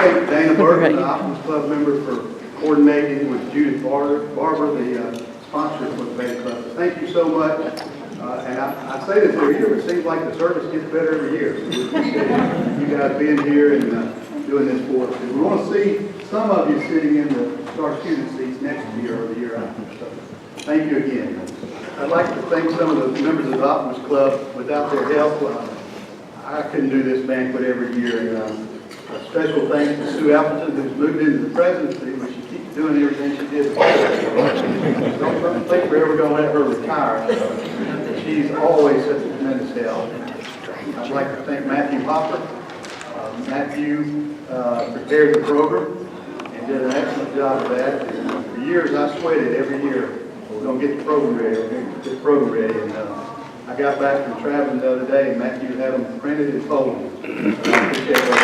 thank Dana Burton, the Optimist Club member, for coordinating with Judith Barber, the sponsor for the Beta Club. So thank you so much. And I say this every year, but it seems like the service gets better every year. So we appreciate you guys being here and doing this for us. We want to see some of you sitting in the STAR student seats next year or the year after. So thank you again. I'd like to thank some of the members of the Optimist Club. Without their help, I couldn't do this banquet every year. And, a special thanks to Sue Appleton, who's moved into the presidency, but she keeps doing everything she did. Don't think we're ever going to let her retire. She's always such a tremendous help. I'd like to thank Matthew Hopper. Matthew prepared the program and did an excellent job of that. And for years, I sweated every year. We're going to get the program ready. We're going to get the program ready. And I got back from traveling the other day, and Matthew had them printed and folded. I appreciate that.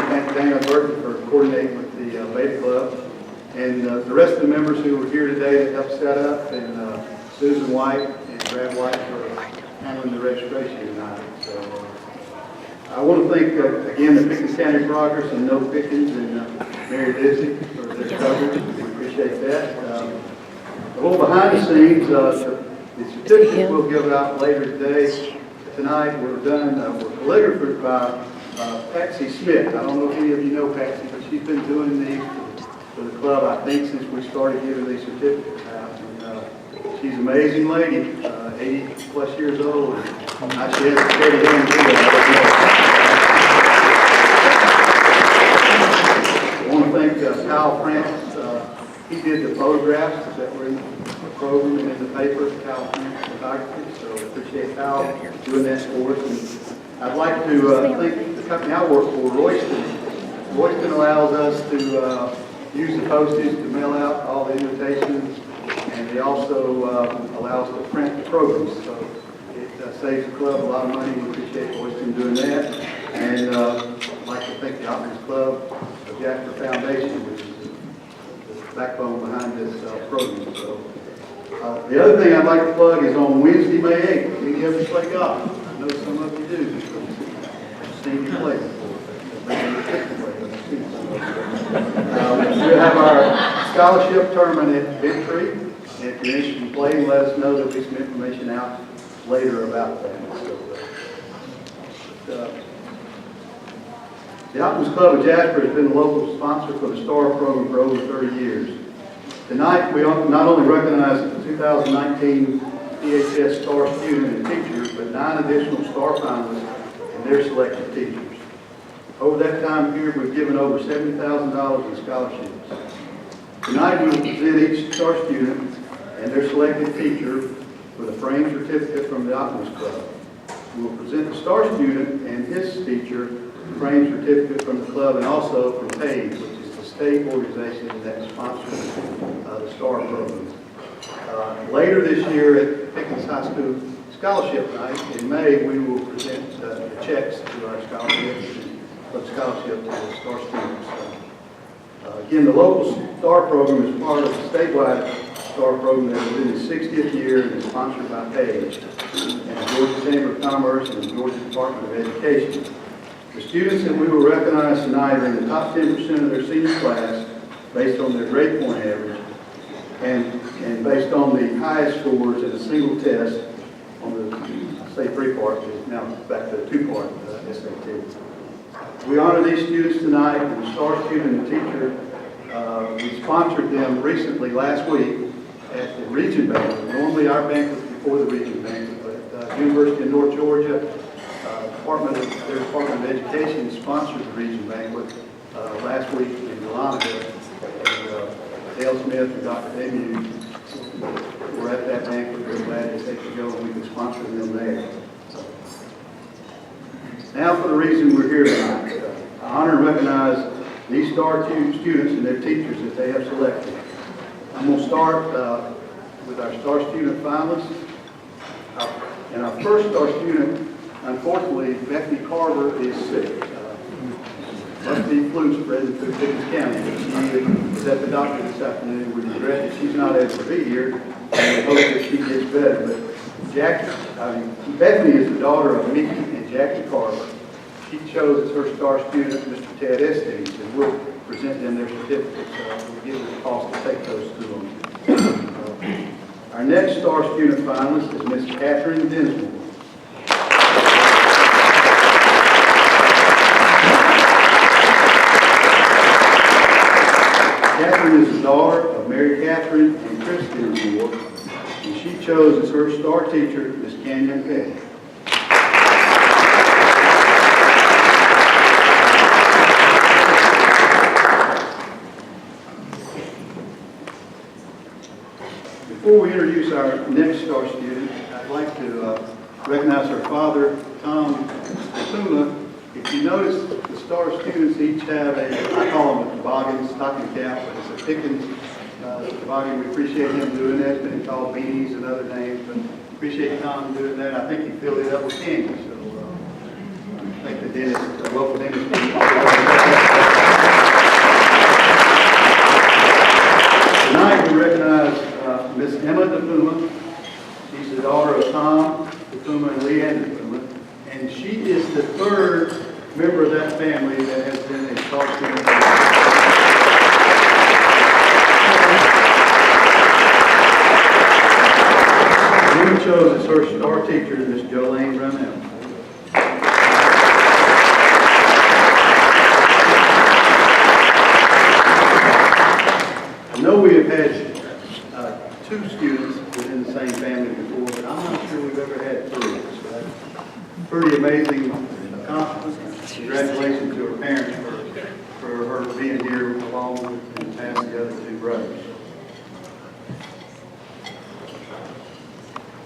Thank Dana Burton for coordinating with the Beta Club, and the rest of the members who were here today that helped set up, and Susan White and Brad White for handling the registration tonight. So I want to thank again the Pickens County Progress and No Pickens and Mary Dizzy for their coverage. We appreciate that. A little behind the scenes, the certificates we'll give out later today. Tonight we're done. We're calligraphed by Patsy Smith. I don't know if any of you know Patsy, but she's been doing these for the club, I think, since we started giving these certificates out. And, she's an amazing lady, 80 plus years old. And now she has a steady hand to do it. I want to thank Kyle Francis. He did the photographs that were in the program and in the paper, Kyle Francis photography. So I appreciate Kyle doing that for us. And I'd like to thank the company I work for, Royston. Royston allows us to use the postage to mail out all the invitations, and they also allow us to print the programs. So it saves the club a lot of money. We appreciate Royston doing that. And I'd like to thank the Optimist Club, the Jasper Foundation, which is the backbone behind this program. So the other thing I'd like to plug is on Wednesday, May 8th. Any of you play golf? I know some of you do. I've seen you play before. We'll have our scholarship tournament at Big Tree. And if you're interested in playing, let us know. There'll be some information out later about that. So, the Optimist Club of Jasper has been the local sponsor for the STAR program for over 30 years. Tonight, we not only recognize the 2019 EHS STAR student and teachers, but 9 additional STAR finalists and their selected teachers. Over that time period, we've given over $70,000 in scholarships. Tonight, we will present each STAR student and their selected teacher with a framed certificate from the Optimist Club. We will present the STAR student and his teacher a framed certificate from the club, and also from PAID, which is the state organization that sponsors the STAR program. Later this year at Pickens High School Scholarship Night in May, we will present the checks to our scholarships of scholarship to the STAR students. Again, the local STAR program is part of the statewide STAR program that is in its 60th year and is sponsored by PAID and the Georgia Chamber of Commerce and the Georgia Department of Education. The students that we will recognize tonight are in the top 10% of their senior class based on their grade point average and based on the highest scores in a single test on the state 3-part, now back to the 2-part SAT. We honor these students tonight, and the STAR student and teacher. We sponsored them recently last week at the Region Banquet. Normally our banquet is before the Region Banquet, but University of North Georgia, their Department of Education sponsored the Region Banquet last week in Jolain. Dale Smith and Dr. Daymude were at that banquet. We're glad that they could go and we could sponsor them there. Now for the reason we're here tonight. I honor and recognize these STAR students and their teachers that they have selected. I'm going to start with our STAR student finalists. And our first STAR student, unfortunately, Bethany Carver is sick. Must be flu spread through Pickens County. She is at the doctor this afternoon. We regret that she's not able to be here, and we hope that she gets better. But Bethany is the daughter of Mickey and Jackie Carver. She chose as her star student Mr. Ted Estes, and we'll present them their certificates. We'll give them a cost to take those to them. Our next star student finalist is Miss Katherine Densmore. Katherine is the daughter of Mary Katherine and Christi Densmore, and she chose as her star teacher Miss Kanyon Petti. Before we introduce our next star student, I'd like to recognize our father, Tom DiPuma. If you notice, the star students each have I call them a toboggan, stocking cap, but it's a Pickens toboggan. We appreciate him doing that. It's been called beanies and other names, but appreciate Tom doing that. I think he filled it up with candy, so I think the dentist, the local dentist. Tonight we recognize Miss Emma DiPuma. She's the daughter of Tom DiPuma and Leanne DiPuma, and she is the third member of that family that has been a star student. Emma chose as her star teacher Miss Jolain Brownell. I know we have had two students within the same family before, but I'm not sure we've ever had three. So that's pretty amazing accomplishment. Congratulations to her parents for her being here along with and past the other two brothers.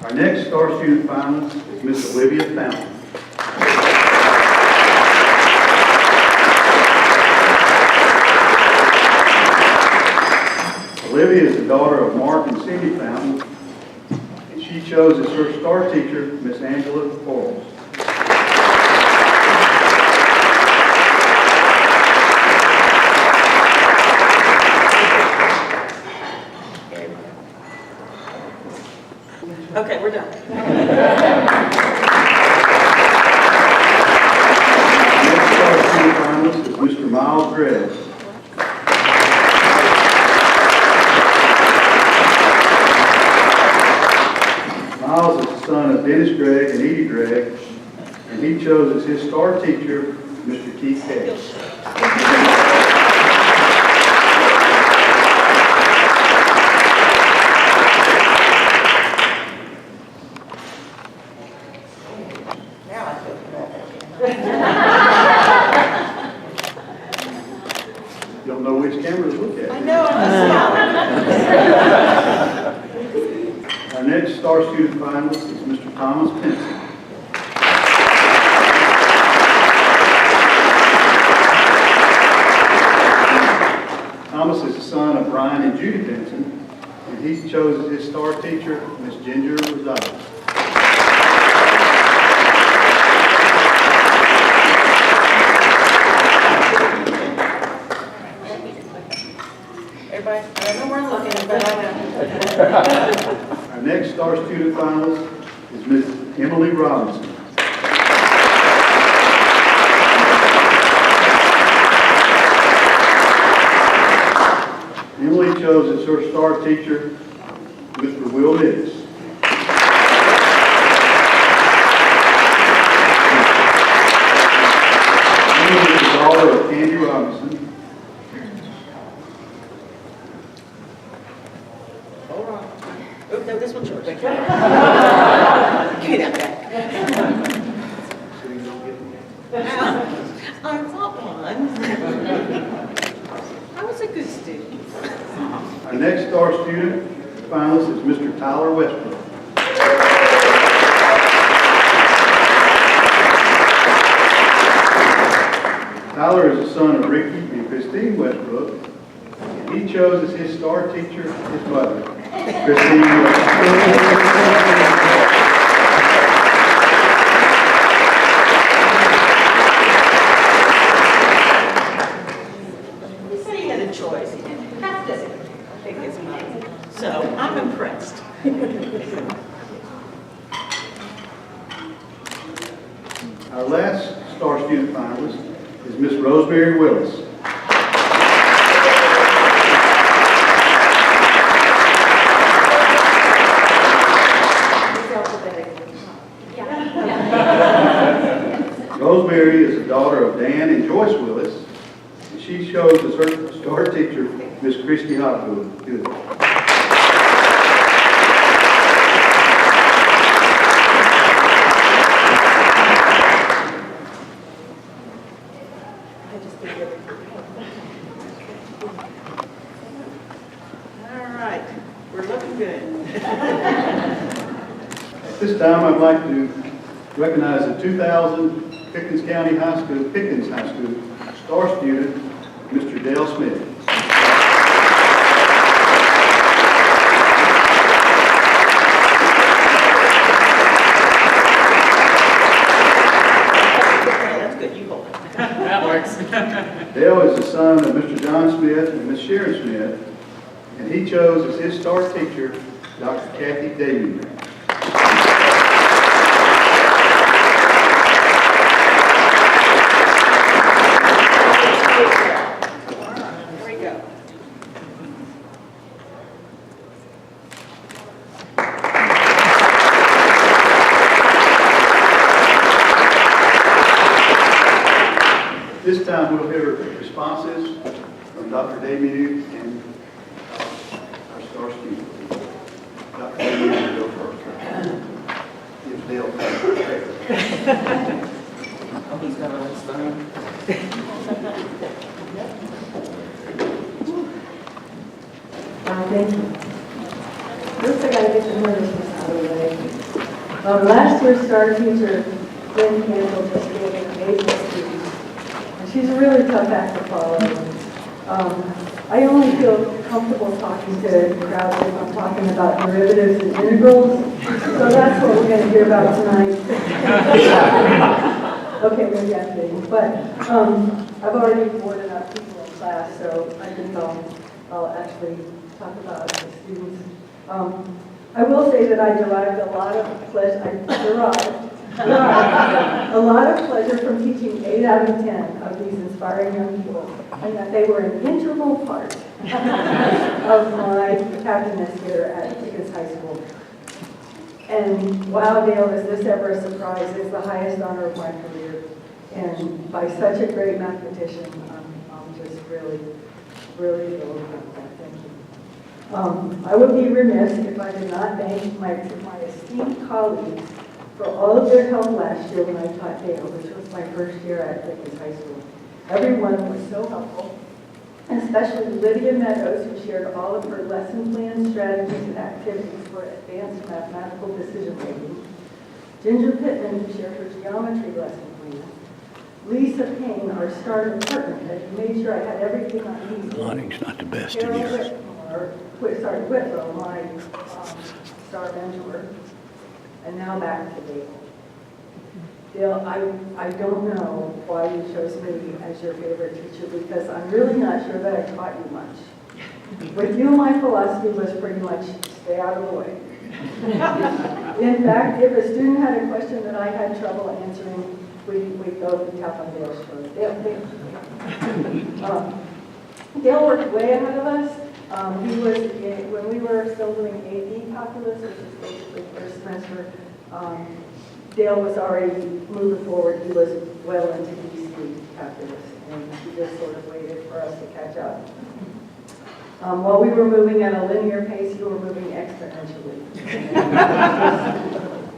Our next star student finalist is Miss Olivia Fountain. Olivia is the daughter of Mark and Cindy Fountain, and she chose as her star teacher Miss Angela Quarles. Okay, we're done. Next star student finalist is Mr. Miles Gregg. Miles is the son of Dennis Gregg and Edie Gregg, and he chose as his star teacher Mr. Keith Petti. You don't know which camera to look at. I know, Our next star student finalist is Mr. Thomas Pinson. Thomas is the son of Brian and Judy Pinson, and he chose as his star teacher Miss Ginger Rizoti. everybody, I don't know where I'm looking, but I know. Our next star student finalist is Miss Emily Robinson. Emily chose as her star teacher Mr. Wil Nix. Emily is the daughter of Candy Robinson. Hold on. Oh, no, this one's yours. Get out back. I want one. I was a good student. Our next star student finalist is Mr. Tyler Westbrook. Tyler is the son of Ricky and Christine Westbrook, and he chose as his star teacher his mother, Christine Westbrook. So I'm impressed. Our last STAR student finalist is Miss Rosemary Willis. Rosemary is the daughter of Dan and Joyce Willis, and she chose as her STAR teacher, Miss Christi Hobgood. Good. All right, we're looking good. At this time, I'd like to recognize the 2000 Pickens High School STAR student, Mr. Dale Smith. That's good, you hold it. That works. Dale is the son of Mr. John Smith and Miss Sharon Smith, and he chose as his STAR teacher, Dr. Kathy Daymude. This time we'll hear responses from Dr. Daymude and our STAR student. Dr. Daymude will go first. Give Dale time. Oh, he's got all his phone. Thank you. First, I gotta get the nervousness out of the way. Last year's STAR teacher, Lynn Campbell, just gave an amazing speech. She's a really tough act to follow. I only feel comfortable talking to crowds if I'm talking about derivatives and integrals. So that's what we're going to hear about tonight. Okay, maybe I'm kidding. But I've already bored enough people in class, so I think I'll actually talk about the students. I will say that I derived a lot of pleasure. A lot of pleasure from teaching 8 out of 10 of these inspiring young people, and that they were an integral part of my happiness here at Pickens High School. And wow, Dale, is this ever a surprise? It's the highest honor of my career. And by such a great mathematician, I'm just really thrilled about that. Thank you. I would be remiss if I did not thank my esteemed colleagues for all of their help last year when I taught Dale, which was my first year at Pickens High School. Everyone was so helpful, especially Olivia Meadows, who shared all of her lesson plans, strategies, and activities for advanced mathematical decision-making. Ginger Pittman, who shared her geometry lesson plan. Lisa Payne, our STAR department head, who made sure I had everything I needed. Lighting's not the best in Carol here. Whitlow, my STAR mentor. And now back to Dale. Dale, I don't know why you chose me as your favorite teacher, because I'm really not sure that I taught you much. With you, my philosophy was pretty much stay out of the way. In fact, if a student had a question that I had trouble answering, we'd go and tap on Dale's shoulder. Dale worked way ahead of us. He was, when we were still doing AP calculus, which is basically first semester, Dale was already moving forward. He was well into DC calculus, and he just sort of waited for us to catch up. While we were moving at a linear pace, you were moving exponentially.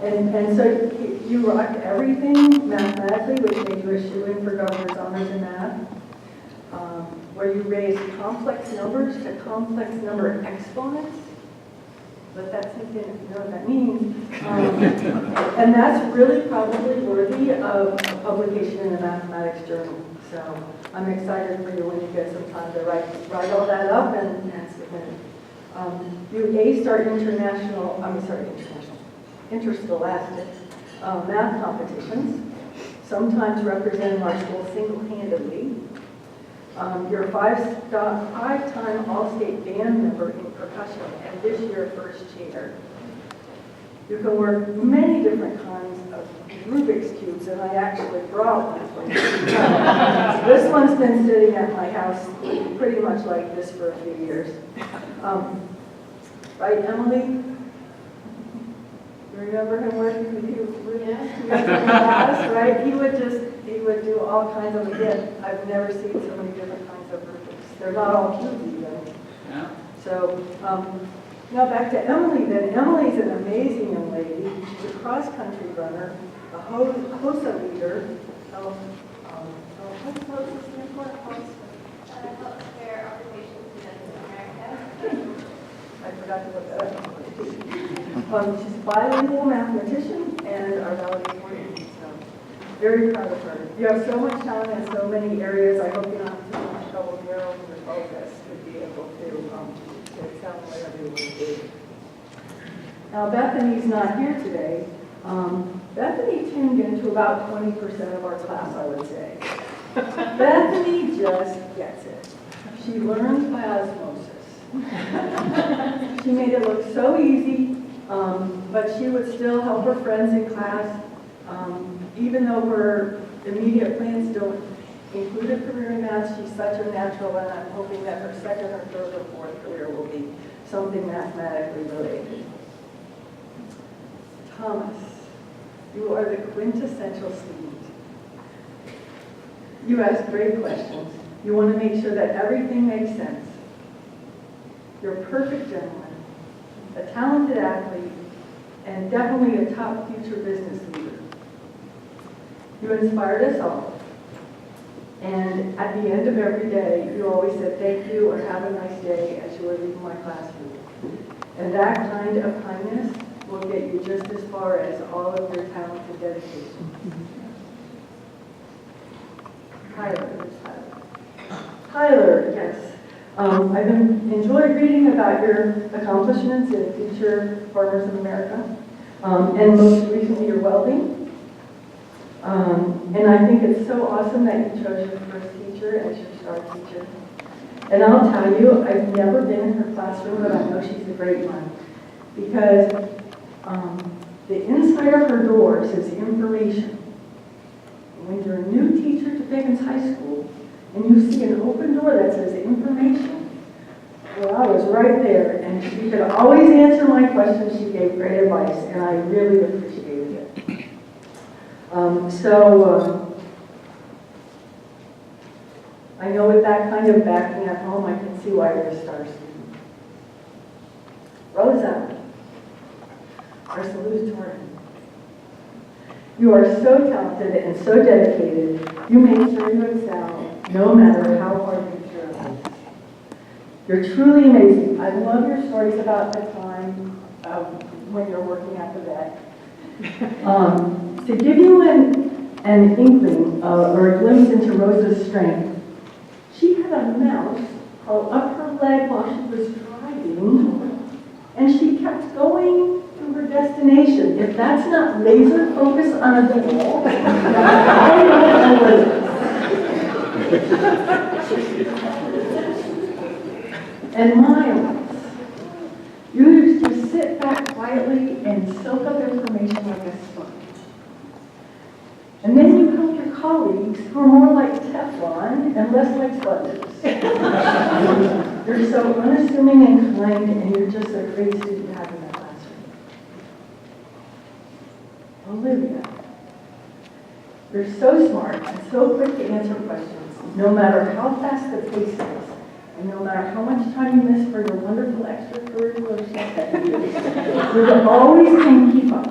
and so you rocked everything mathematically, which made you a shoo-in for governor's honors in math. Where you raised complex numbers to complex number exponents. Let that sink in if you know what that means. And that's really probably worthy of a publication in a mathematics journal. So I'm excited for you when you get some time to write all that up and submit it. You aced our interscholastic math competitions, sometimes representing our school single-handedly. You're a five-time All-State band member in percussion, and this year first chair. You can work many different kinds of Rubik's Cubes, and I actually brought one for you. This one's been sitting at my house pretty much like this for a few years. Right, Emily? You remember him working with you? Yeah. Right? He would do all kinds of, again, I've never seen so many different kinds of Rubik's. They're not all cubes even. Yeah. So, now back to Emily then. Emily's an amazing young lady. She's a cross-country runner, a HOSA leader. What's HOSA stand for? Healthcare Occupational Students in America. I forgot to look that up. She's a bilingual mathematician and our valedictorian. So, very proud of her. You have so much talent in so many areas. I hope you don't have too much trouble narrowing your focus to be able to excel in whatever you want to do. Now, Bethany's not here today. Bethany tuned into about 20% of our class, I would say. Bethany just gets it. She learns by osmosis. She made it look so easy, but she would still help her friends in class, even though her immediate plans don't include a career in math. She's such a natural, and I'm hoping that her second or third or fourth career will be something mathematically related. Thomas, you are the quintessential student. You ask great questions. You want to make sure that everything makes sense. You're a perfect gentleman, a talented athlete, and definitely a top future business leader. You inspired us all. And at the end of every day, you always said thank you or have a nice day as you were leaving my classroom. And that kind of kindness will get you just as far as all of your talent and dedication. Tyler, yes. I've enjoyed reading about your accomplishments in Future Farmers of America, and most recently your welding. And I think it's so awesome that you chose your first teacher as your STAR teacher. And I'll tell you, I've never been in her classroom, but I know she's a great one. Because the inside of her door says information. When you're a new teacher to Pickens High School, and you see an open door that says information, well, I was right there, and she could always answer my questions. She gave great advice, and I really appreciated it. I know with that kind of backing at home, I can see why you're a STAR student. Rosa, our salutatorian. You are so talented and so dedicated. You make sure you excel, no matter how hard you try. You're truly amazing. I love your stories about the time when you're working at the vet. To give you an inkling or a glimpse into Rosa's strength, she had a mouse crawl up her leg while she was driving, and she kept going to her destination. If that's not laser focus on a goal, I don't know what it is. And Miles, you just sit back quietly and soak up information like a sponge. And then you help your colleagues who are more like Teflon and less like sponges. You're so unassuming and kind, and you're just a great student to have in that classroom. Olivia, you're so smart and so quick to answer questions, no matter how fast the pace is, and no matter how much time you miss for your wonderful extracurricular stuff that you do. You always can keep up.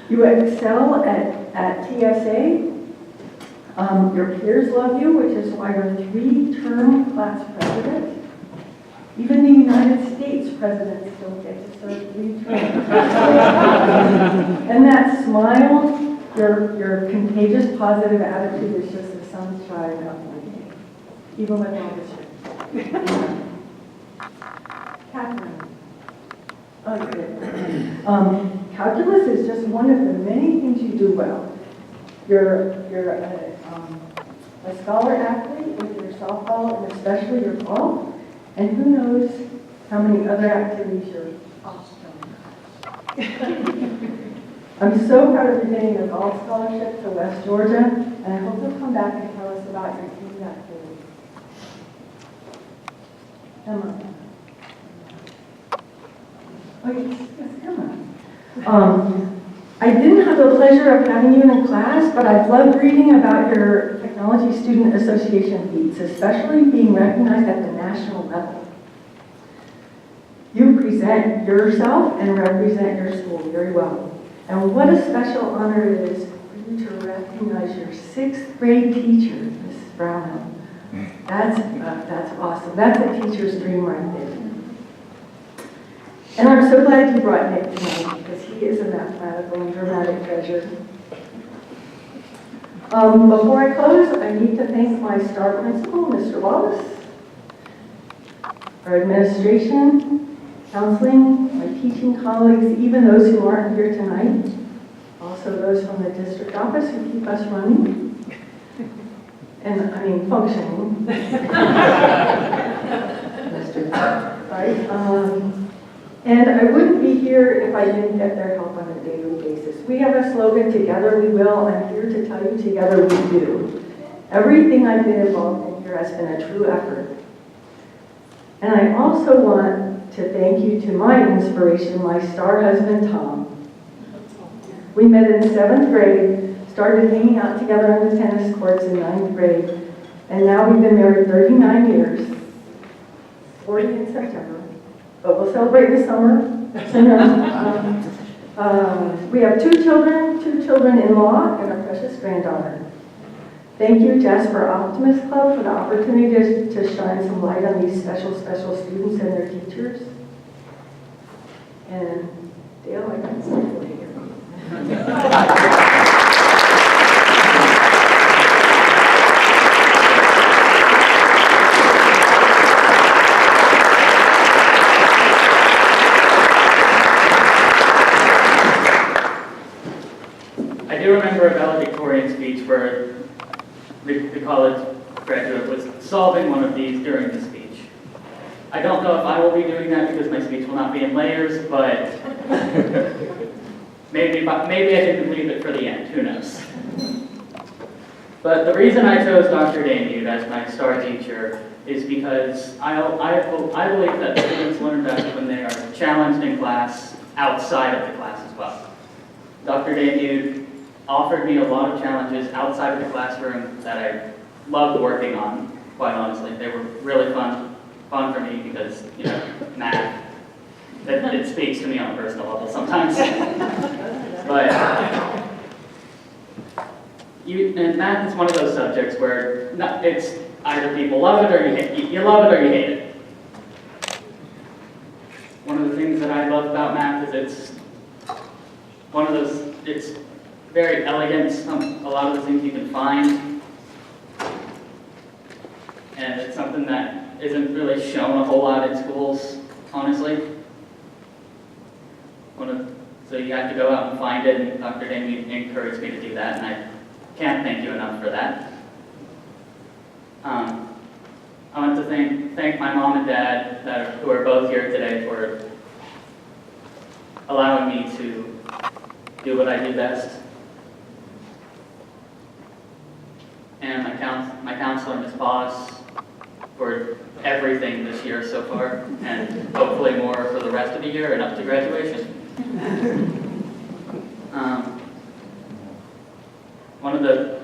You excel at TSA. Your peers love you, which is why you're a 3-term class president. Even the United States presidents don't get to serve 3 terms. And that smile, your contagious positive attitude is just the sunshine of my day, even with all this. Katherine. Oh, good. Calculus is just one of the many things you do well. You're a scholar athlete with your softball and especially your golf, and who knows how many other activities you're awesome at. I'm so proud of you getting a golf scholarship to West Georgia, and I hope you'll come back and tell us about your team activities. Emma. Oh, yes, Emma. I didn't have the pleasure of having you in class, but I've loved reading about your Technology Student Association feats, especially being recognized at the national level. You present yourself and represent your school very well. And what a special honor it is for you to recognize your 6th grade teacher, Mrs. Brownell. That's awesome. That's a teacher's dream right there. And I'm so glad you brought Nick tonight, because he is a mathematical and dramatic treasure. Before I close, I need to thank my STAR principal, Mr. Wallace, our administration, counseling, my teaching colleagues, even those who aren't here tonight, also those from the district office who keep us running, and I mean functioning. Right? And I wouldn't be here if I didn't get their help on a daily basis. We have a slogan, together we will. I'm here to tell you, together we do. Everything I've been involved in here has been a true effort. And I also want to thank you to my inspiration, my STAR husband, Tom. We met in 7th grade, started hanging out together on the tennis courts in 9th grade, and now we've been married 39 years, 40 in September, but we'll celebrate this summer. We have 2 children-in-law, and a precious granddaughter. Thank you, Jasper Optimist Club, for the opportunity to shine some light on these special students and their teachers. And Dale, I got something for you here. I do remember a valedictorian speech where the college graduate was solving one of these during the speech. I don't know if I will be doing that because my speech will not be in layers, but maybe I didn't leave it for the end, who knows. But the reason I chose Dr. Daymude as my STAR teacher is because I believe that students learn best when they are challenged in class, outside of the class as well. Dr. Daymude offered me a lot of challenges outside of the classroom that I loved working on, quite honestly. They were really fun for me because, you know, math, it speaks to me on a personal level sometimes. But and math is one of those subjects where it's either people love it or you hate it. You love it or you hate it. One of the things that I love about math is it's very elegant, a lot of the things you can find, and it's something that isn't really shown a whole lot in schools, honestly. So you have to go out and find it, and Dr. Daymude encouraged me to do that, and I can't thank you enough for that. I want to thank my mom and dad who are both here today for allowing me to do what I do best. And my counselor, Ms. Boss, for everything this year so far, and hopefully more for the rest of the year and up to graduation. One of the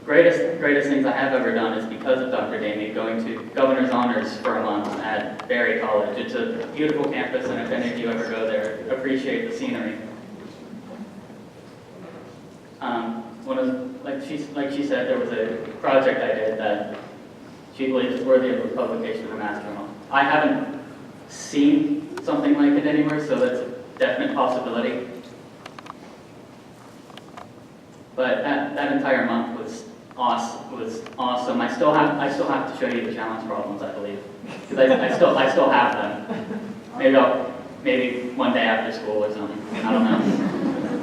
greatest things I have ever done is because of Dr. Daymude, going to Governor's Honors for a month at Berry College. It's a beautiful campus, and if any of you ever go there, appreciate the scenery. Like she said, there was a project I did that she believes is worthy of a publication of a master on. I haven't seen something like it anywhere, so that's a definite possibility. But that entire month was awesome. I still have to show you the challenge problems, I believe, because I still have them. Maybe one day after school or something. I don't know.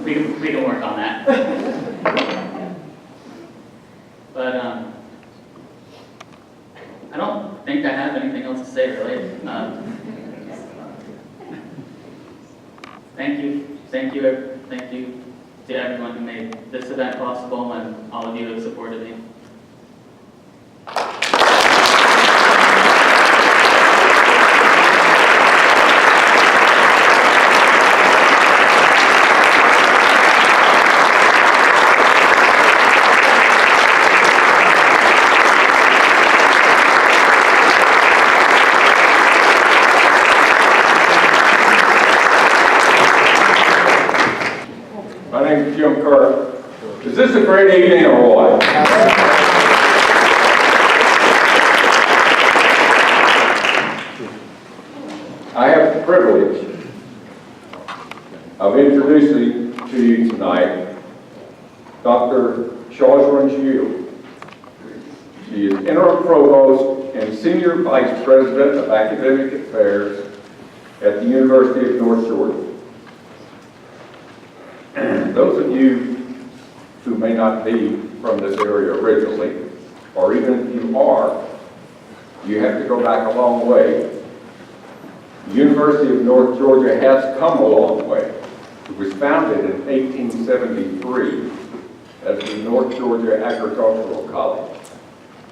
We can work on that. But I don't think I have anything else to say really. Thank you. thank you to everyone who made this event possible and all of you who supported me. Is this a great evening or what? I have the privilege of introducing to you tonight Dr. Chaudron Gille. She is Interim Provost and Senior Vice President of Academic Affairs at the University of North Georgia. Those of you who may not be from this area originally, or even if you are, you have to go back a long way. The University of North Georgia has come a long way. It was founded in 1873 as the North Georgia Agricultural College.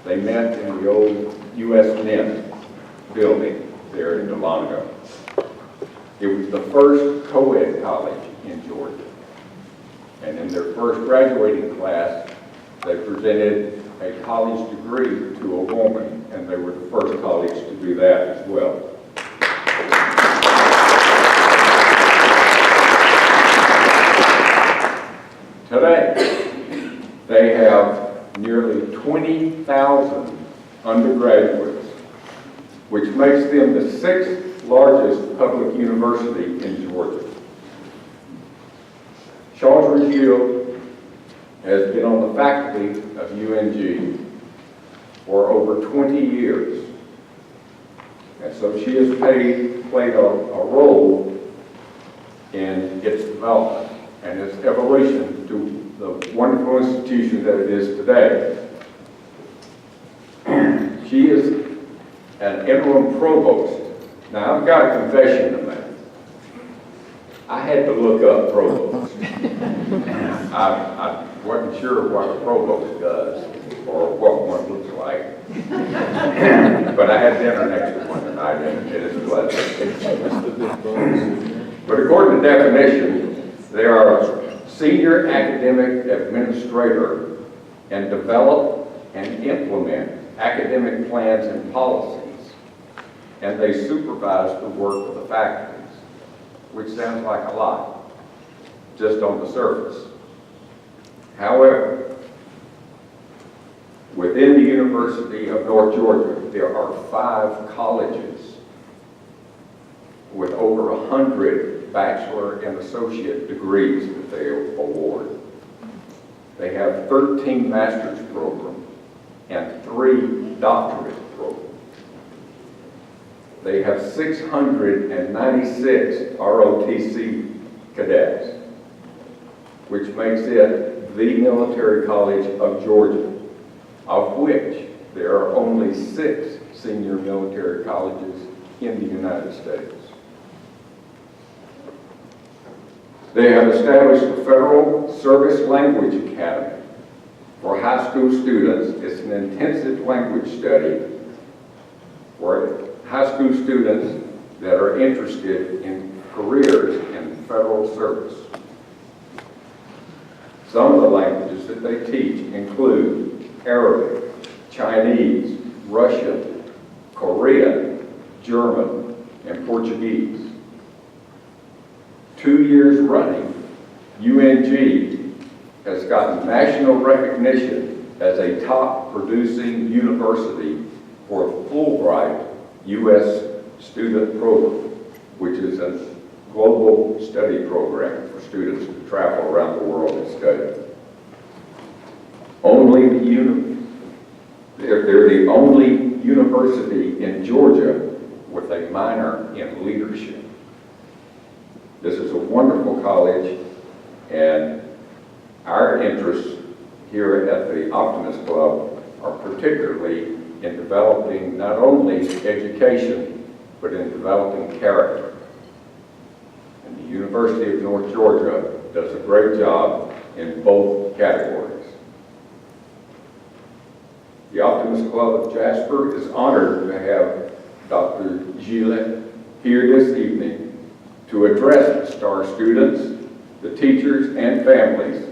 They met in the old U.S. Mint building there in Delano. It was the first co-ed college in Georgia. And in their first graduating class, they presented a college degree to a woman, and they were the first college to do that as well. Today, they have nearly 20,000 undergraduates, which makes them the 6th largest public university in Georgia. Chaudron Gille has been on the faculty of UNG for over 20 years. And so she has played a role in its development and its evolution to the wonderful institution that it is today. She is an interim provost. Now, I've got a confession to make. I had to look up provost. I wasn't sure what a provost does or what one looks like. But I had dinner next to one tonight, and it is pleasant. But according to definition, they are senior academic administrator and develop and implement academic plans and policies, and they supervise the work of the faculties, which sounds like a lot, just on the surface. However, within the University of North Georgia, there are 5 colleges with over 100 bachelor and associate degrees that they award. They have 13 master's programs and 3 doctorate programs. They have 696 ROTC cadets, which makes it the military college of Georgia, of which there are only 6 senior military colleges in the United States. They have established a Federal Service Language Academy for high school students. It's an intensive language study for high school students that are interested in careers in federal service. Some of the languages that they teach include Arabic, Chinese, Russian, Korean, German, and Portuguese. 2 years running, UNG has gotten national recognition as a top producing university for Fulbright U.S. student program, which is a global study program for students to travel around the world and study. They're the only university in Georgia with a minor in leadership. This is a wonderful college, and our interests here at the Optimist Club are particularly in developing not only education, but in developing character. And the University of North Georgia does a great job in both categories. The Optimist Club of Jasper is honored to have Dr. Gille here this evening to address the STAR students, the teachers, and families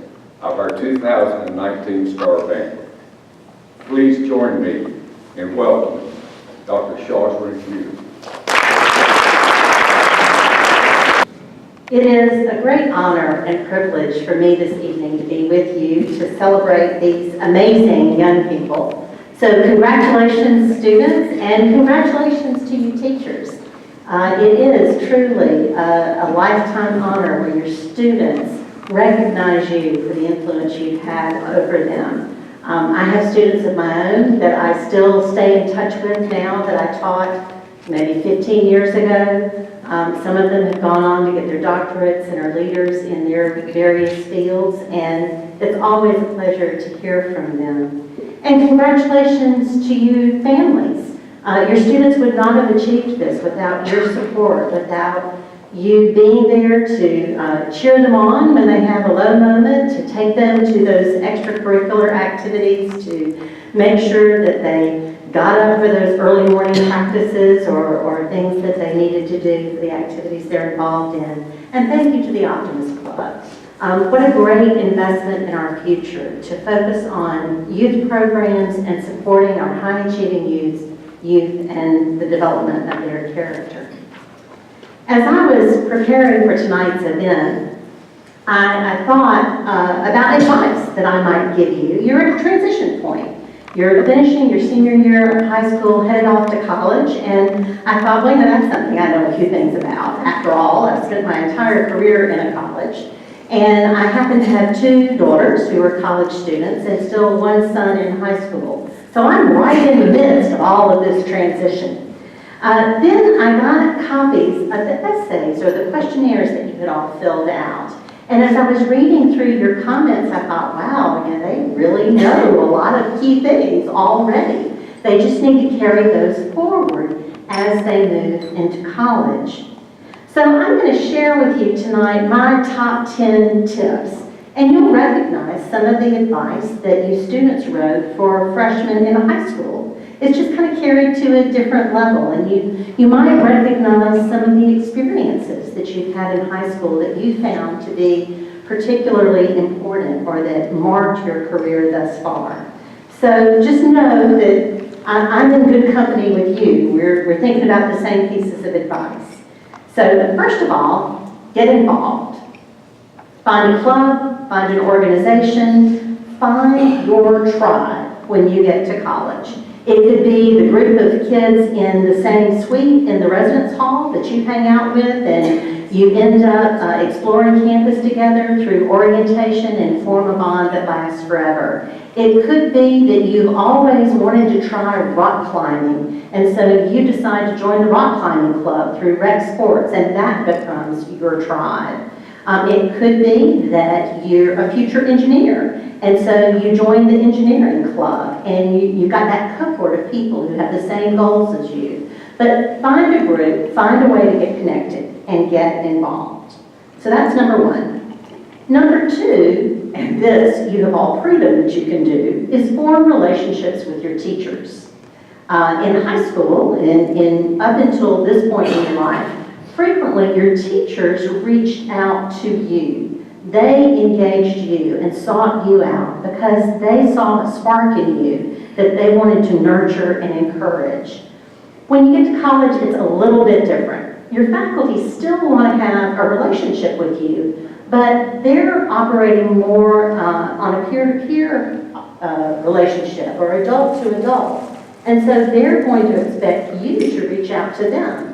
of our 2019 STAR Banquet. Please join me in welcoming Dr. Chaudron Gille. It is a great honor and privilege for me this evening to be with you to celebrate these amazing young people. So congratulations, students, and congratulations to you teachers. It is truly a lifetime honor when your students recognize you for the influence you've had over them. I have students of my own that I still stay in touch with now that I taught maybe 15 years ago. Some of them have gone on to get their doctorates and are leaders in their various fields, and it's always a pleasure to hear from them. And congratulations to you families. Your students would not have achieved this without your support, without you being there to cheer them on when they have a low moment, to take them to those extracurricular activities, to make sure that they got up for those early morning practices or things that they needed to do for the activities they're involved in. And thank you to the Optimist Club. What a great investment in our future to focus on youth programs and supporting our high-achieving youth and the development of their character. As I was preparing for tonight's event, I thought about advice that I might give you. You're at a transition point. You're finishing your senior year of high school, headed off to college, and I thought, well, that's something I know a few things about. After all, I've spent my entire career in a college, and I happen to have 2 daughters who are college students and still 1 son in high school. So I'm right in the midst of all of this transition. Then I got copies of the essays or the questionnaires that you had all filled out. And as I was reading through your comments, I thought, wow, they really know a lot of key things already. They just need to carry those forward as they move into college. So I'm going to share with you tonight my top 10 tips. And you'll recognize some of the advice that you students wrote for freshmen in high school. It's just kind of carried to a different level, and you might recognize some of the experiences that you've had in high school that you found to be particularly important or that marked your career thus far. So just know that I'm in good company with you. We're thinking about the same pieces of advice. So first of all, get involved. Find a club, find an organization, find your tribe when you get to college. It could be the group of kids in the same suite in the residence hall that you hang out with and you end up exploring campus together through orientation and form a bond that lasts forever. It could be that you've always wanted to try rock climbing, and so you decide to join the rock climbing club through rec sports, and that becomes your tribe. It could be that you're a future engineer, and so you join the engineering club, and you've got that cohort of people who have the same goals as you. But find a group, find a way to get connected, and get involved. So that's number 1. Number 2, and this you have all proven that you can do, is form relationships with your teachers. In high school, up until this point in your life, frequently your teachers reached out to you. They engaged you and sought you out because they saw a spark in you that they wanted to nurture and encourage. When you get to college, it's a little bit different. Your faculty still want to have a relationship with you, but they're operating more on a peer-to-peer relationship or adult to adult. And so they're going to expect you to reach out to them.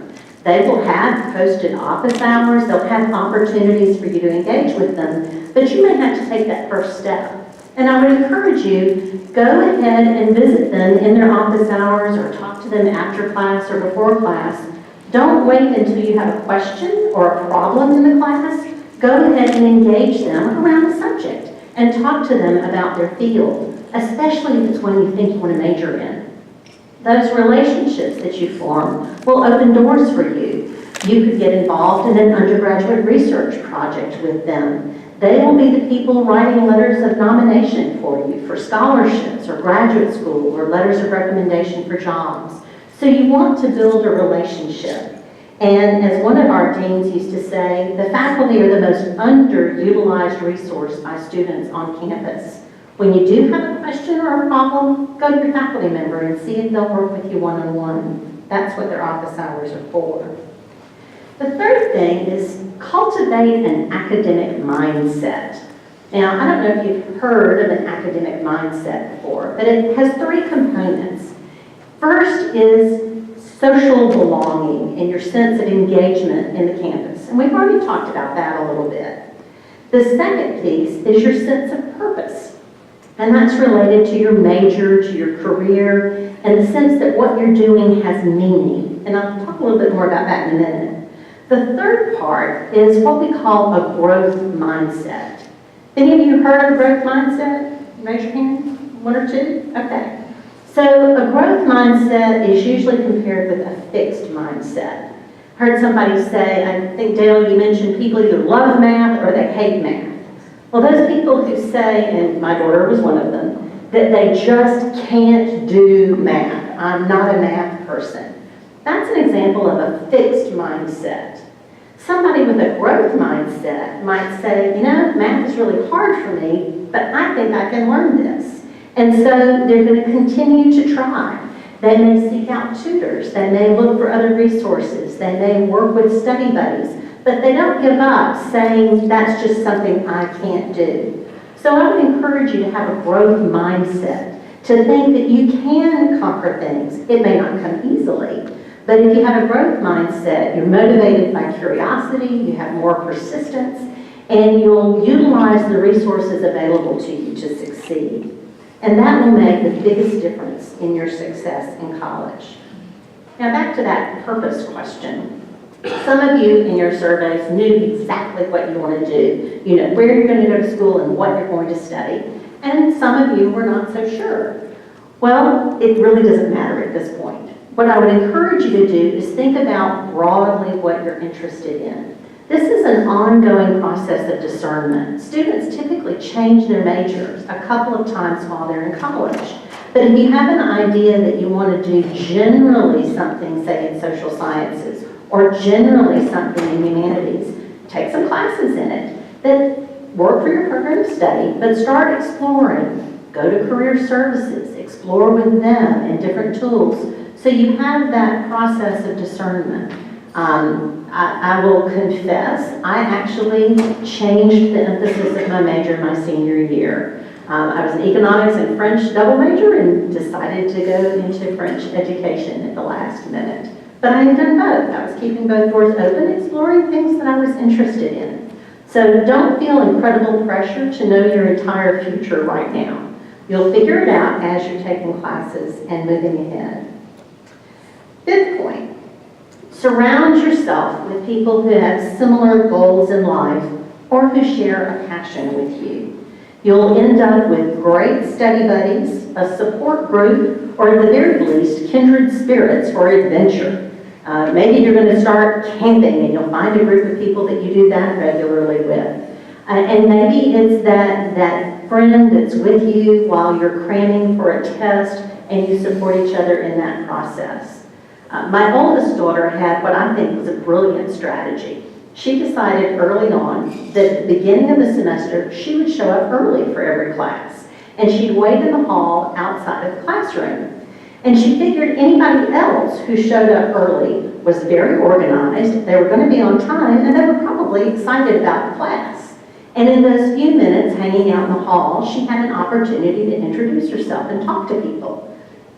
They will have posted office hours, they'll have opportunities for you to engage with them, but you may have to take that first step. And I would encourage you, go ahead and visit them in their office hours or talk to them after class or before class. Don't wait until you have a question or a problem in the class. Go ahead and engage them around the subject and talk to them about their field, especially if it's one you think you want to major in. Those relationships that you form will open doors for you. You could get involved in an undergraduate research project with them. They will be the people writing letters of nomination for you for scholarships or graduate school or letters of recommendation for jobs. So you want to build a relationship. And as one of our deans used to say, the faculty are the most underutilized resource by students on campus. When you do have a question or a problem, go to your faculty member and see if they'll work with you one-on-one. That's what their office hours are for. The third thing is cultivate an academic mindset. Now, I don't know if you've heard of an academic mindset before, but it has three components. First is social belonging and your sense of engagement in the campus. And we've already talked about that a little bit. The second piece is your sense of purpose. And that's related to your major, to your career, and the sense that what you're doing has meaning. And I'll talk a little bit more about that in a minute. The third part is what we call a growth mindset. Any of you heard of a growth mindset? Raise your hand. One or two? Okay. So a growth mindset is usually compared with a fixed mindset. I heard somebody say, I think Dale, you mentioned people either love math or they hate math. Well, those people who say, and my daughter was one of them, that they just can't do math. I'm not a math person. That's an example of a fixed mindset. Somebody with a growth mindset might say, you know, math is really hard for me, but I think I can learn this. And so they're going to continue to try. They may seek out tutors. They may look for other resources. They may work with study buddies. But they don't give up saying, that's just something I can't do. So I would encourage you to have a growth mindset, to think that you can conquer things. It may not come easily, but if you have a growth mindset, you're motivated by curiosity, you have more persistence, and you'll utilize the resources available to you to succeed. And that will make the biggest difference in your success in college. Now back to that purpose question. Some of you in your surveys knew exactly what you want to do. You know where you're going to go to school and what you're going to study. And some of you were not so sure. Well, it really doesn't matter at this point. What I would encourage you to do is think about broadly what you're interested in. This is an ongoing process of discernment. Students typically change their majors a couple of times while they're in college. But if you have an idea that you want to do generally something, say in social sciences, or generally something in humanities, take some classes in it that work for your program of study, but start exploring. Go to career services, explore with them and different tools, so you have that process of discernment. I will confess, I actually changed the emphasis of my major in my senior year. I was an economics and French double major and decided to go into French education at the last minute. But I had done both. I was keeping both doors open, exploring things that I was interested in. So don't feel incredible pressure to know your entire future right now. You'll figure it out as you're taking classes and moving ahead. Fifth point, surround yourself with people who have similar goals in life or who share a passion with you. You'll end up with great study buddies, a support group, or at the very least, kindred spirits for adventure. Maybe you're going to start camping and you'll find a group of people that you do that regularly with. And maybe it's that friend that's with you while you're cramming for a test and you support each other in that process. My oldest daughter had what I think was a brilliant strategy. She decided early on that at the beginning of the semester, she would show up early for every class. And she'd wait in the hall outside of the classroom. And she figured anybody else who showed up early was very organized, they were going to be on time, and they were probably excited about the class. And in those few minutes hanging out in the hall, she had an opportunity to introduce herself and talk to people.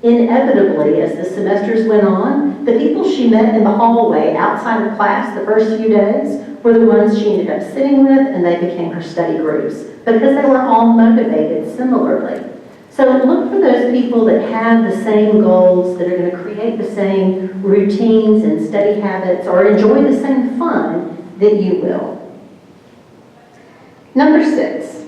Inevitably, as the semesters went on, the people she met in the hallway outside of class the first few days were the ones she ended up sitting with, and they became her study groups because they were all motivated similarly. So look for those people that have the same goals, that are going to create the same routines and study habits, or enjoy the same fun that you will. Number 6,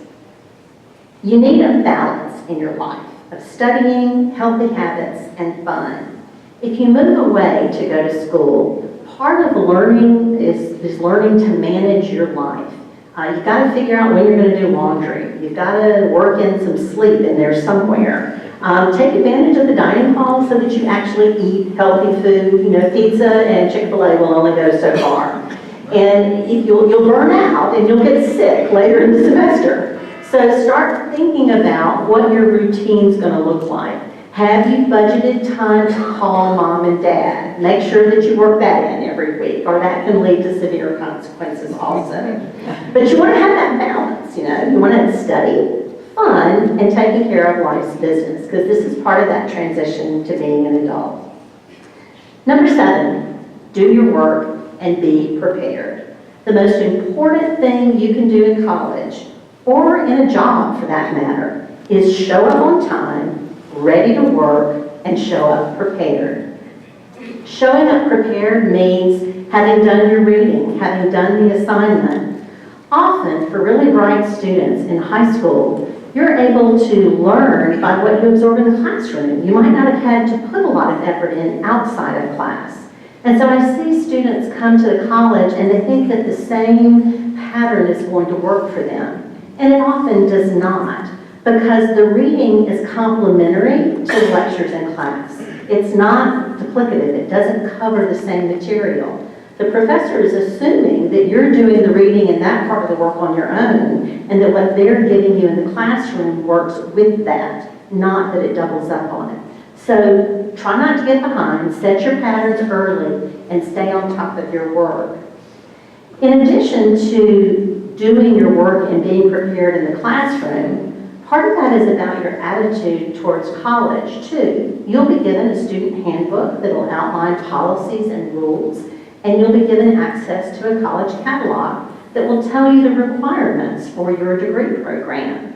you need a balance in your life of studying, healthy habits, and fun. If you move away to go to school, part of learning is learning to manage your life. You've got to figure out when you're going to do laundry. You've got to work in some sleep in there somewhere. Take advantage of the dining hall so that you actually eat healthy food. You know, pizza and Chick-fil-A will only go so far. And if you'll burn out and you'll get sick later in the semester. So start thinking about what your routine's going to look like. Have you budgeted time to call mom and dad? Make sure that you work that in every week, or that can lead to severe consequences also. But you want to have that balance, you know. You want to study, fun, and taking care of life's business, because this is part of that transition to being an adult. Number 7, do your work and be prepared. The most important thing you can do in college, or in a job for that matter, is show up on time, ready to work, and show up prepared. Showing up prepared means having done your reading, having done the assignment. Often, for really bright students in high school, you're able to learn by what you absorb in the classroom. You might not have had to put a lot of effort in outside of class. And so I see students come to the college and they think that the same pattern is going to work for them. And it often does not, because the reading is complementary to the lectures in class. It's not duplicative. It doesn't cover the same material. The professor is assuming that you're doing the reading and that part of the work on your own, and that what they're giving you in the classroom works with that, not that it doubles up on it. So try not to get behind, set your patterns early, and stay on top of your work. In addition to doing your work and being prepared in the classroom, part of that is about your attitude towards college, too. You'll be given a student handbook that will outline policies and rules, and you'll be given access to a college catalog that will tell you the requirements for your degree program.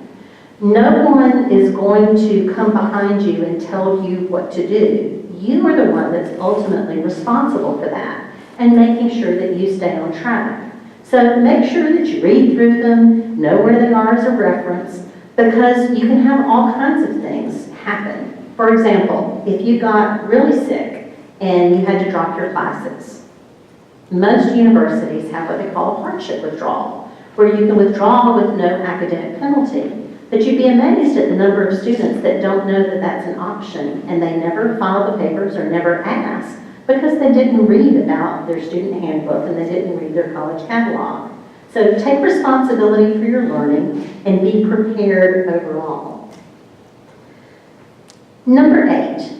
No one is going to come behind you and tell you what to do. You are the one that's ultimately responsible for that, and making sure that you stay on track. So make sure that you read through them, know where they are as a reference, because you can have all kinds of things happen. For example, if you got really sick and you had to drop your classes, most universities have what they call a hardship withdrawal, where you can withdraw with no academic penalty. But you'd be amazed at the number of students that don't know that that's an option, and they never file the papers or never ask because they didn't read about their student handbook and they didn't read their college catalog. So take responsibility for your learning and be prepared overall. Number 8,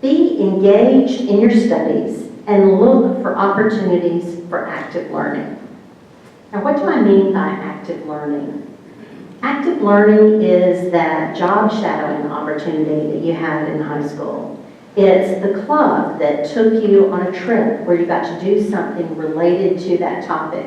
be engaged in your studies and look for opportunities for active learning. Now, what do I mean by active learning? Active learning is that job shadowing opportunity that you had in high school. It's the club that took you on a trip where you got to do something related to that topic.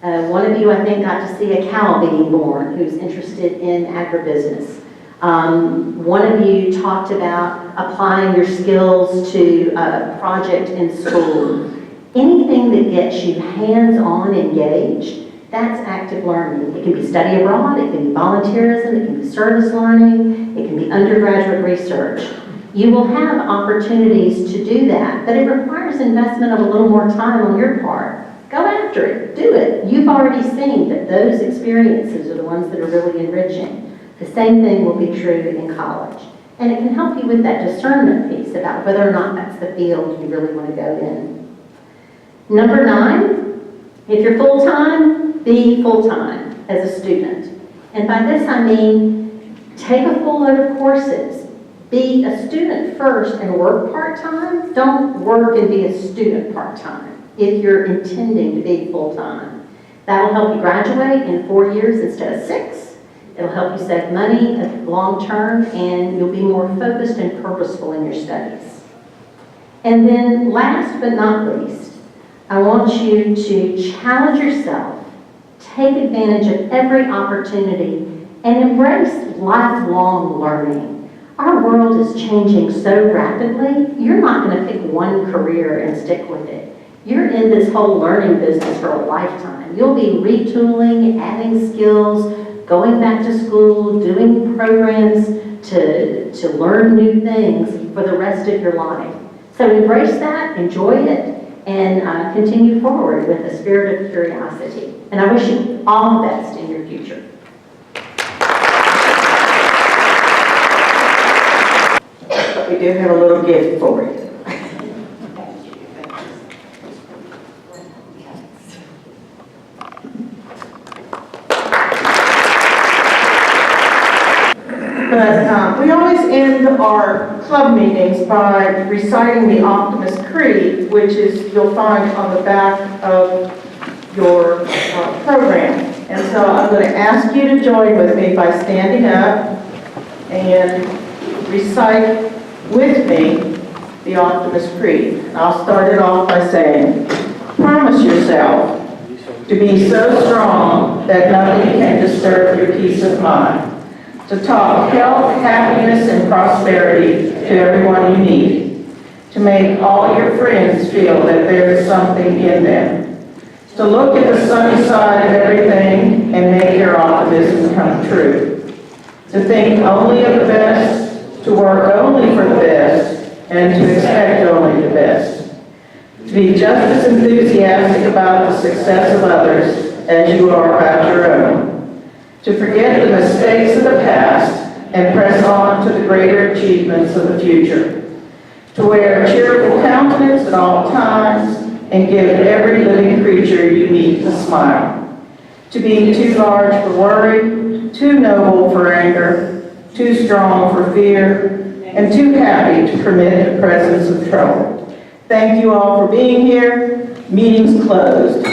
One of you, I think, got to see a cow being born who's interested in agribusiness. One of you talked about applying your skills to a project in school. Anything that gets you hands-on engaged, that's active learning. It can be study abroad, it can be volunteerism, it can be service learning, it can be undergraduate research. You will have opportunities to do that, but it requires investment of a little more time on your part. Go after it, do it. You've already seen that those experiences are the ones that are really enriching. The same thing will be true in college. And it can help you with that discernment piece about whether or not that's the field you really want to go in. Number 9, if you're full-time, be full-time as a student. And by this I mean, take a full load of courses. Be a student first and work part-time. Don't work and be a student part-time if you're intending to be full-time. That'll help you graduate in 4 years instead of 6. It'll help you save money long-term, and you'll be more focused and purposeful in your studies. And then last but not least, I want you to challenge yourself, take advantage of every opportunity, and embrace lifelong learning. Our world is changing so rapidly, you're not going to pick one career and stick with it. You're in this whole learning business for a lifetime. You'll be retooling, adding skills, going back to school, doing programs to learn new things for the rest of your life. So embrace that, enjoy it, and continue forward with a spirit of curiosity. And I wish you all the best in your future. We do have a little gift for you. But we always end our club meetings by reciting the Optimist Creed, which is you'll find on the back of your program. And so I'm going to ask you to join with me by standing up and recite with me the Optimist Creed. And I'll start it off by saying, promise yourself to be so strong that nothing can disturb your peace of mind, to talk health, happiness, and prosperity to everyone you meet, to make all your friends feel that there is something in them, to look at the sunny side of everything and make your optimism come true, to think only of the best, to work only for the best, and to expect only the best, to be just as enthusiastic about the success of others as you are about your own, to forget the mistakes of the past and press on to the greater achievements of the future, to wear a cheerful countenance at all times and give every living creature you meet a smile, to be too large for worry, too noble for anger, too strong for fear, and too happy to permit the presence of trouble. Thank you all for being here. Meeting's closed.